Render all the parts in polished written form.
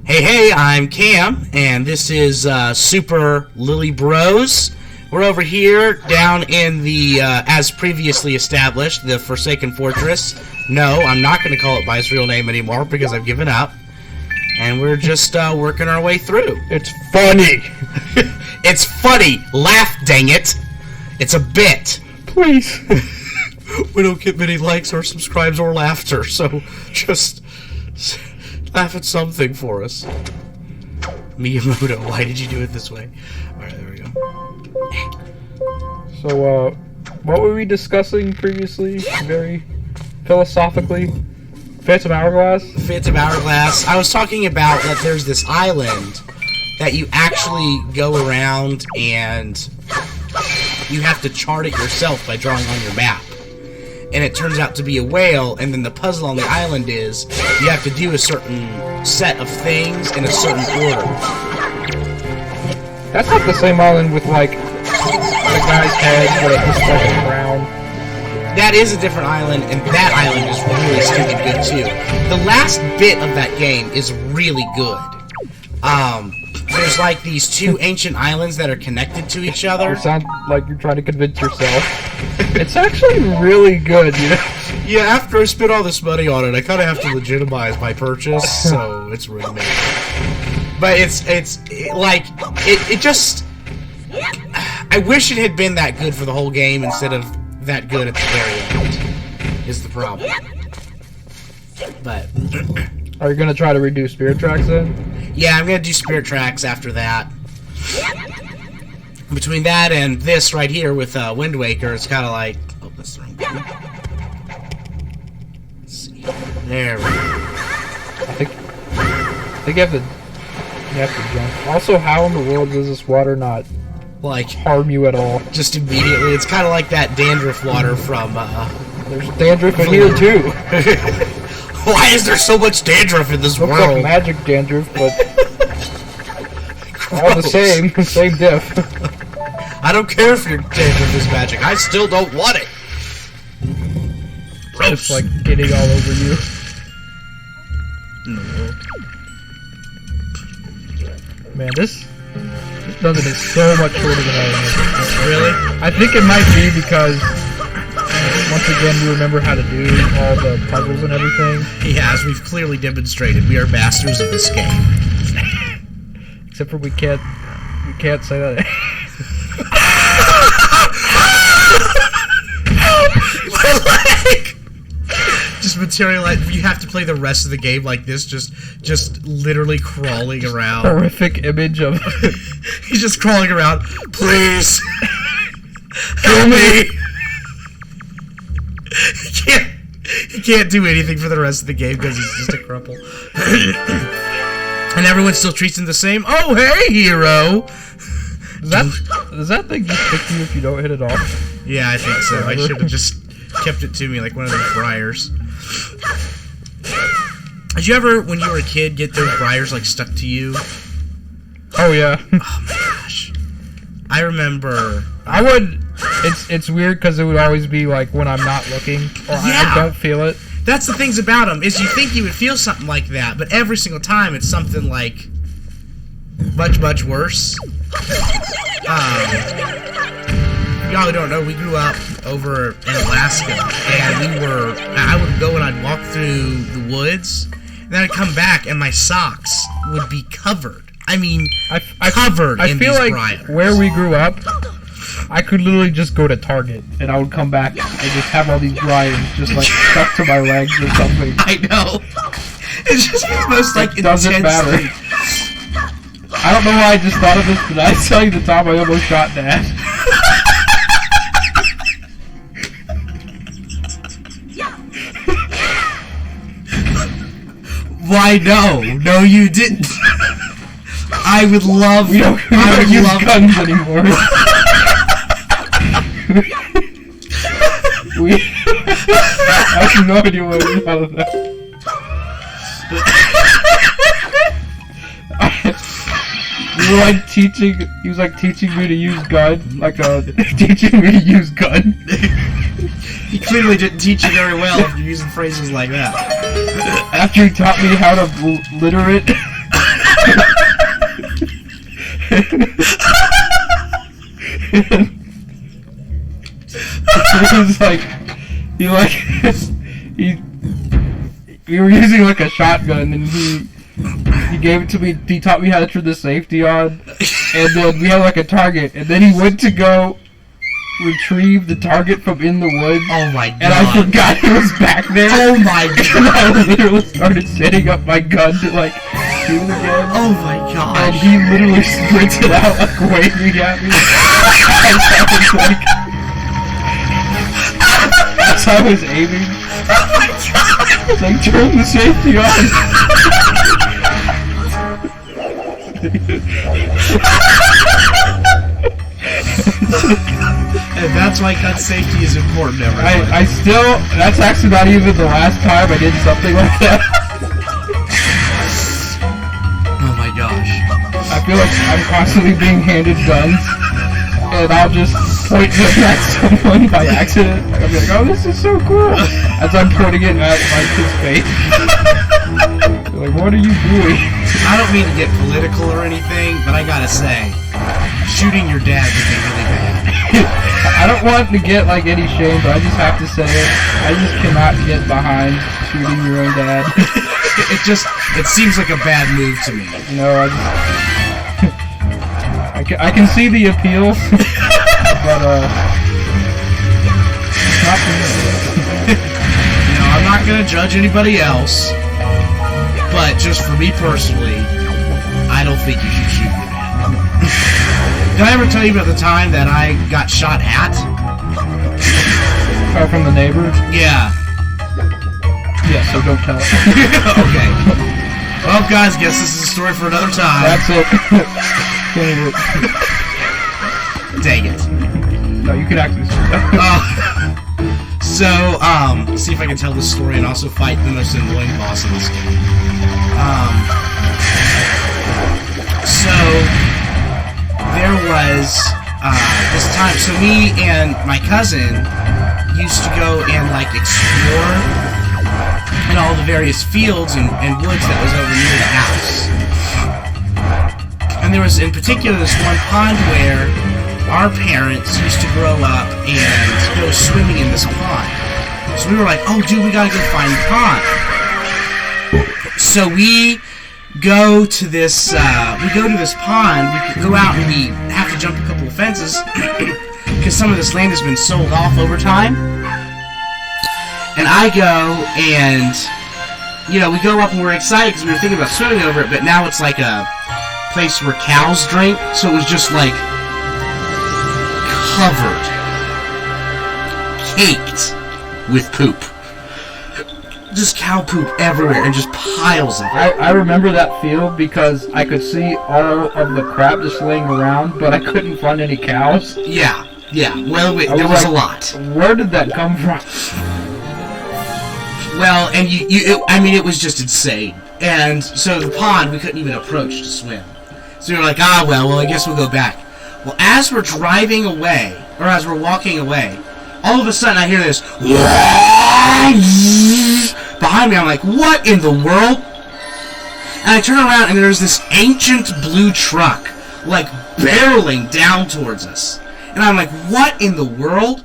Hey, I'm Cam, and this is Super Lilly Bros. We're over here down in the, as previously established, the Forsaken Fortress. No, I'm not going to call it by its real name anymore because I've given up. And we're just working our way through. It's funny. It's funny. Laugh, dang it. It's a bit. Please. We don't get many likes or subscribes or laughter, so just laugh at something for us. Miyamoto, why did you do it this way? Alright, there we go. So, what were we discussing previously? Very philosophically? Phantom Hourglass? Phantom Hourglass. I was talking about that there's this island that you actually go around and you have to chart it yourself by drawing on your map. And it turns out to be a whale, and then the puzzle on the island is you have to do a certain set of things in a certain order. That's not the same island with, like, the guy's head, but it's just like a crown. That is a different island, and that island is really stinking good, too. The last bit of that game is really good. There's, like, these two ancient islands that are connected to each other. You sound like you're trying to convince yourself. It's actually really good, you know? Yeah, after I spent all this money on it, I kind of have to legitimize my purchase, so it's really amazing. But it just... I wish it had been that good for the whole game instead of that good at the very end, is the problem. But... Are you going to try to redo Spirit Tracks then? Yeah, I'm going to do Spirit Tracks after that. Between that and this right here with Windwaker, it's kind of like... Oh, that's the wrong button. Let's see. There we go. I think you have to jump. Also, how in the world does this water not Like, harm you at all? just immediately. It's kind of like that dandruff water from... There's dandruff in here too. Why is there so much dandruff in this Looks world? like magic dandruff, but all the same diff. I don't care if your dandruff is magic. I still don't want it. It's like getting all over you. Man, this dungeon is so much shorter than I remember. Really? I think it might be because once again we remember how to do all the puzzles and everything. Yeah, as we've clearly demonstrated, we are masters of this game. Except for we can't say that. My leg! Just materialize. You have to play the rest of the game like this, just literally crawling around. Horrific image of He's just crawling around. Please, help me! He can't do anything for the rest of the game because he's just a crumple. And everyone still treats him the same. Oh, hey, hero! Does that thing just pick you if you don't hit it off? Yeah, I think so. I should have just kept it to me like one of those briars. Did you ever, when you were a kid, get those briars like stuck to you? Oh yeah. Oh my gosh. I remember. I would. It's weird because it would always be like when I'm not looking or I don't feel it. That's the things about them is you think you would feel something like that, but every single time it's something like much worse. Y'all who don't know, we grew up over in Alaska, and I would go and I'd walk through the woods, and then I'd come back and my socks would be covered. I mean, covered in these briars. I feel like where we grew up, I could literally just go to Target, and I would come back and just have all these briars just like stuck to my legs or something. I know. It's just the most like it doesn't matter. I don't know why I just thought of this, but I tell you the time I almost shot Dad. Why no? No, you didn't. I would love. We don't use guns anymore. I have no idea what we thought of that. He was like teaching me to use gun, teaching me to use gun. He clearly didn't teach you very well if you're using phrases like that. After he taught me how to litter it. He's like, we were using like a shotgun, and he gave it to me. He taught me how to turn the safety on, and then we had like a target, and then he went to go retrieve the target from in the woods. Oh my god! And I forgot he was back there. Oh my god! And I literally started setting up my gun to like shoot again. Oh my god! And he literally sprinted out like waving at me. As I was aiming. Oh my god! It's like, turn the safety on. And that's why gun safety is important, everyone. I still, that's actually not even the last time I did something like that. Oh my gosh. I feel like I'm constantly being handed guns, and I'll just point them at someone by accident. I'll be like, oh, this is so cool, as I'm pointing it at like his face. They're like, what are you doing? I don't mean to get political or anything, but I gotta say, shooting your dad would be really bad. I don't want to get like any shame, but I just have to say it. I just cannot get behind shooting your own dad. It seems like a bad move to me. You know, I can see the appeal, but it's not for me. You know, I'm not gonna judge anybody else, but just for me personally, I don't think you should shoot your dad. Did I ever tell you about the time that I got shot at? Oh, from the neighbor? Yeah. Yeah, so don't tell it. Okay. Well, guys, guess this is a story for another time. That's it. Can't do it. Dang it. No, you can actually say that. So, see if I can tell this story and also fight the most annoying boss in this game. So, there was, this time, so me and my cousin used to go and, like, explore in all the various fields and woods that was over near the house. And there was, in particular, this one pond where our parents used to grow up and go swimming in this pond. So we were like, oh, dude, we gotta go find the pond. So we go to this pond. We could go out and we have to jump a couple of fences because some of this land has been sold off over time. And I go and, you know, we go up and we're excited because we were thinking about swimming over it, but now it's like a place where cows drink, so it was just like covered, caked with poop. Just cow poop everywhere and just piles of it. I remember that field because I could see all of the crap just laying around, but I couldn't find any cows. Yeah. Well, there was a lot. Where did that come from? Well, and it was just insane. And so the pond, we couldn't even approach to swim. So we were like, well, I guess we'll go back. Well, as we're driving away, or as we're walking away, all of a sudden I hear this behind me. I'm like, what in the world? And I turn around and there's this ancient blue truck, like, barreling down towards us. And I'm like, what in the world?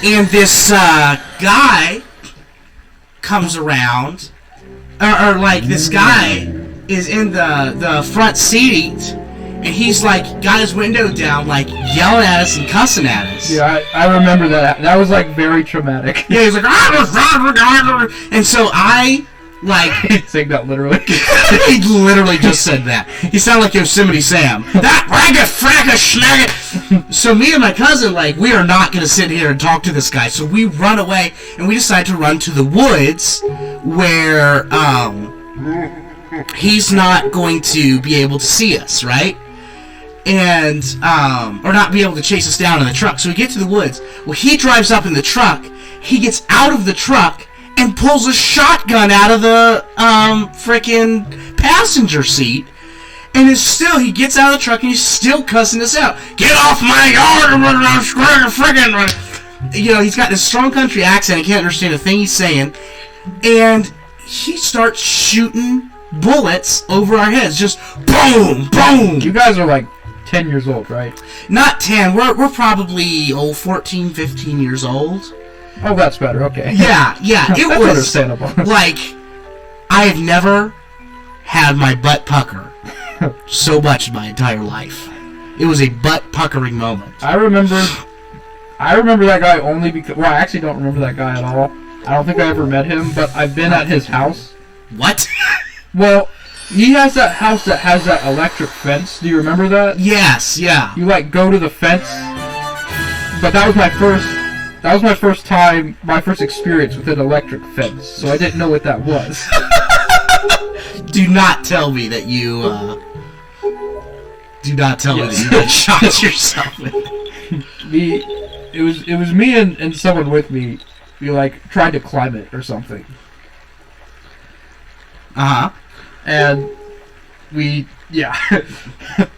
And this guy comes around, or like, this guy is in the front seat, and he's like got his window down, like yelling at us and cussing at us. Yeah, I remember that. That was like very traumatic. Yeah, he's like, and so I like saying that literally. he literally just said that. He sounded like Yosemite Sam. That ragga fragga schnagga. So me and my cousin, like, we are not gonna sit here and talk to this guy. So we run away, and we decide to run to the woods where he's not going to be able to see us, right? And, or not be able to chase us down in the truck. So we get to the woods. Well, he drives up in the truck. He gets out of the truck and pulls a shotgun out of the, frickin' passenger seat. And he gets out of the truck and he's still cussing us out. Get off my yard! Frickin'! You know, he's got this strong country accent. I can't understand a thing he's saying. And he starts shooting bullets over our heads. Just boom, boom. You guys are like 10 years old, right? Not 10. We're probably 14, 15 years old. Oh, that's better. Okay. Yeah. It That's was understandable. like I have never had my butt pucker so much in my entire life. It was a butt puckering moment. I remember that guy only because... Well, I actually don't remember that guy at all. I don't think I ever met him, but I've been at his house. What? Well, he has that house that has that electric fence. Do you remember that? Yes, yeah. You, like, go to the fence. But that was my first... That was my first time, my first experience with an electric fence, so I didn't know what that was. Do not tell me that you, Do not tell me that you got shot yourself. It was me and someone with me. We, like, tried to climb it or something. Uh-huh. And we... Yeah.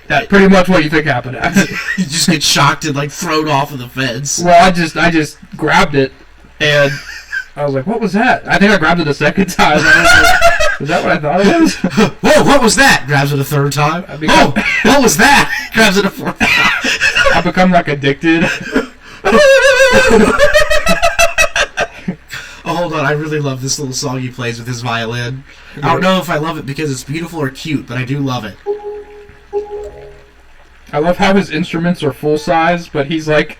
That's pretty much what you think happened after. You just get shocked and, like, thrown off of the fence. Well, I just grabbed it, and I was like, what was that? I think I grabbed it a second time. Is that what I thought it was? Whoa, what was that? Grabs it a third time. What was that? Grabs it a fourth time. I become, like, addicted. Oh, hold on. I really love this little song he plays with his violin. I don't know if I love it because it's beautiful or cute, but I do love it. I love how his instruments are full size, but he's like...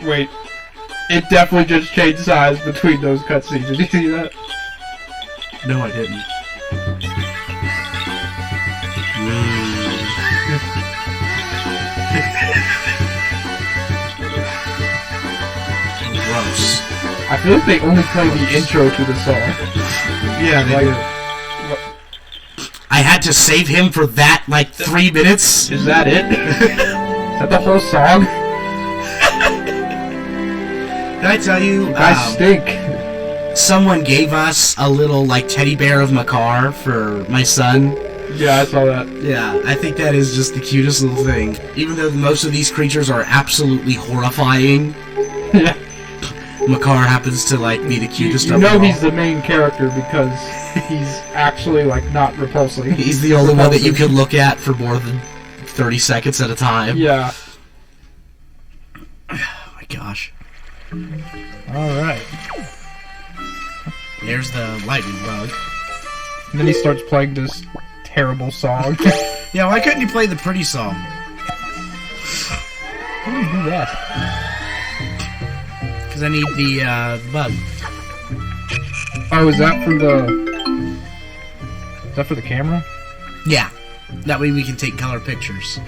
Wait. It definitely just changed size between those cutscenes. Did you see that? No, I didn't. Gross. I feel like they only play the intro to the song. Yeah, they do. I had to save him for that, like, 3 minutes. Is that it? Is that the whole song? Did I tell you? You guys stink. Someone gave us a little, like, teddy bear of Makar for my son. Yeah, I saw that. Yeah, I think that is just the cutest little thing. Even though most of these creatures are absolutely horrifying. Yeah. Makar happens to, like, be the cutest of them all. You know he's the main character because he's actually, like, not repulsive. He's the only one that you can look at for more than 30 seconds at a time. Yeah. Oh my gosh. Alright. There's the lightning bug. And then he starts playing this terrible song. Yeah, why couldn't you play the pretty song? How do you do that? Because I need the bug. Oh, is that for the... Is that for the camera? Yeah. That way we can take color pictures.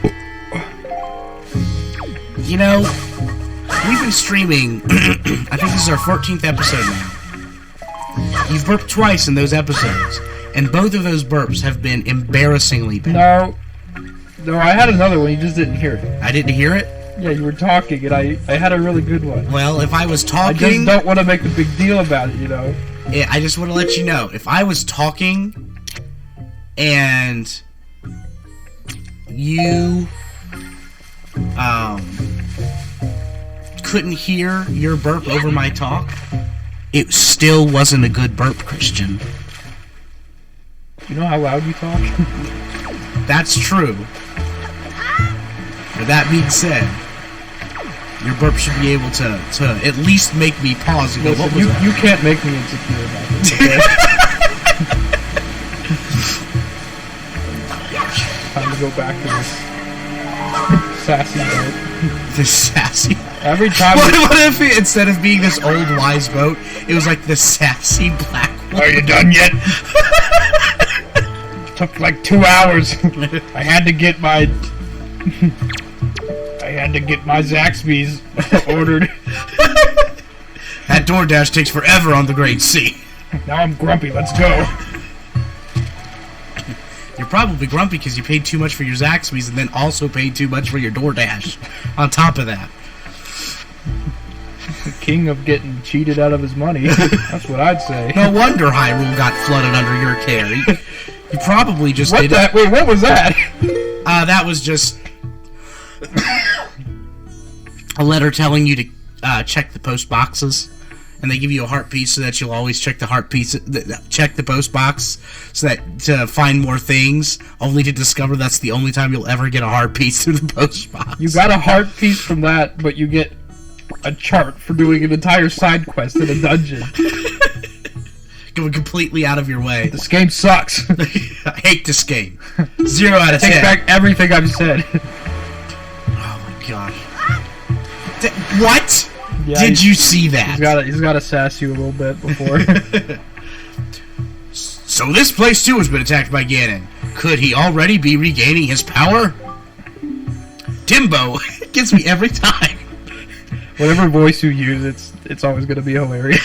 You know, we've been streaming... I think this is our 14th episode now. You've burped twice in those episodes. And both of those burps have been embarrassingly bad. No, I had another one. You just didn't hear it. I didn't hear it? Yeah, you were talking, and I had a really good one. Well, if I was I talking... just don't want to make a big deal about it, you know? Yeah, I just want to let you know, if I was talking and you couldn't hear your burp over my talk, it still wasn't a good burp, Christian. You know how loud you talk? That's true. With that being said, your burp should be able to at least make me pause and go, Listen, what was that? you can't make me insecure about this, okay? Time to go back to this sassy boat. This sassy... Every time... What if it, instead of being this old wise boat, it was like the sassy black one? Are you done yet? It took like 2 hours. I had to get my... Zaxby's ordered. That DoorDash takes forever on the Great Sea. Now I'm grumpy. Let's go. You're probably grumpy because you paid too much for your Zaxby's and then also paid too much for your DoorDash. On top of that. The king of getting cheated out of his money. That's what I'd say. No wonder Hyrule got flooded under your care. You probably just what did that? Wait, what was that? That was just a letter telling you to check the post boxes and they give you a heart piece so that you'll always check the heart piece, check the post box, so that to find more things. Only to discover that's the only time you'll ever get a heart piece through the post box. You got a heart piece from that, but you get a chart for doing an entire side quest in a dungeon. Going completely out of your way. This game sucks. I hate this game. 0 out of 10. Take back everything I've said. Oh my gosh. What? Yeah, Did you see that? He's got to sass you a little bit before. So this place too has been attacked by Ganon. Could he already be regaining his power? Timbo gets me every time. Whatever voice you use, it's always going to be hilarious.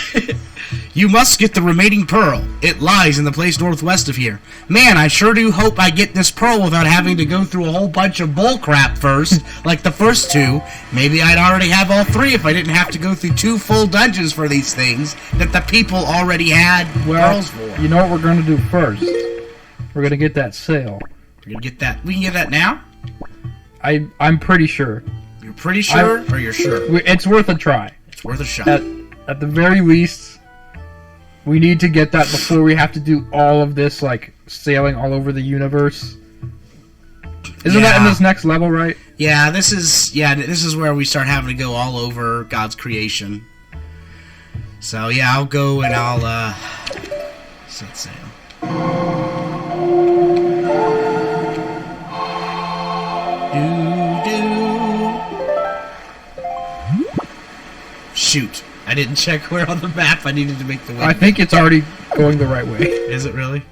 You must get the remaining pearl. It lies in the place northwest of here. Man, I sure do hope I get this pearl without having to go through a whole bunch of bullcrap first, like the first two. Maybe I'd already have all 3 if I didn't have to go through 2 full dungeons for these things that the people already had pearls for. You know what we're going to do first? We're going to get that sail. We're going to get that. We can get that now? I'm pretty sure. You're pretty sure, or you're sure? It's worth a try. It's worth a shot. At the very least, we need to get that before we have to do all of this, like, sailing all over the universe. Isn't that in this next level, right? Yeah, this is where we start having to go all over God's creation. So, yeah, I'll go and I'll, set sail. Shoot. I didn't check where on the map I needed to make the way. I think it's already going the right way. Is it really?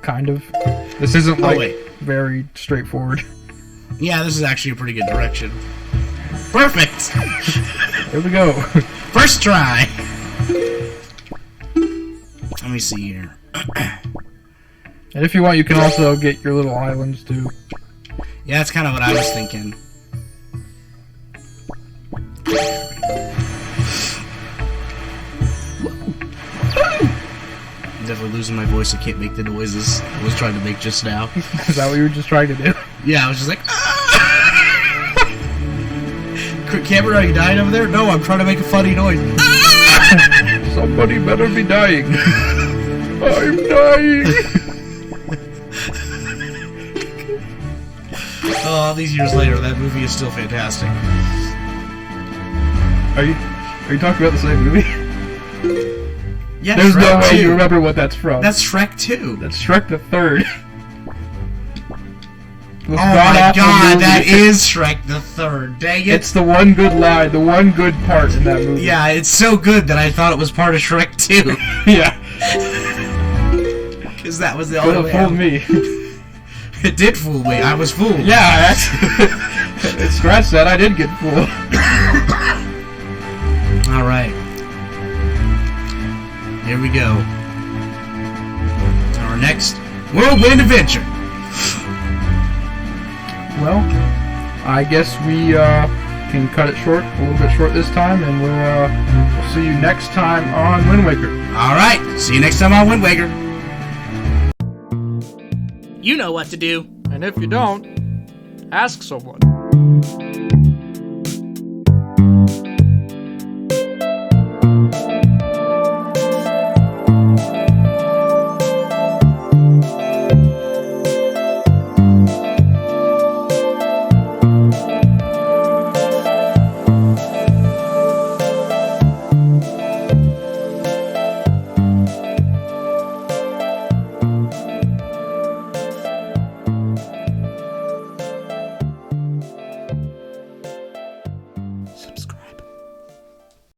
Kind of. This isn't, very straightforward. Yeah, this is actually a pretty good direction. Perfect! Here we go. First try! Let me see here. And if you want, you can also get your little islands, too. Yeah, that's kind of what I was thinking. I'm definitely losing my voice. I can't make the noises I was trying to make just now. Is that what you were just trying to do? Yeah, I was just like, Cameron, are you dying over there? No, I'm trying to make a funny noise. Somebody better be dying. I'm dying. Oh, all these years later, that movie is still fantastic. Are you talking about the same movie? Yeah, There's Shrek no way 2. you remember what that's from. That's Shrek 2. That's Shrek the Third. Oh my god, that is Shrek the Third. Dang it. It's the one good line, the one good part in that movie. Yeah, it's so good that I thought it was part of Shrek 2. Yeah. Because that was the only way. It fooled me. It did fool me. I was fooled. Yeah, scratch that. I did get fooled. Alright. Here we go. Our next whirlwind adventure. Well, I guess we can cut it short, a little bit short this time, and we'll see you next time on Windwaker. Alright, see you next time on Windwaker. You know what to do. And if you don't, ask someone. Subscribe.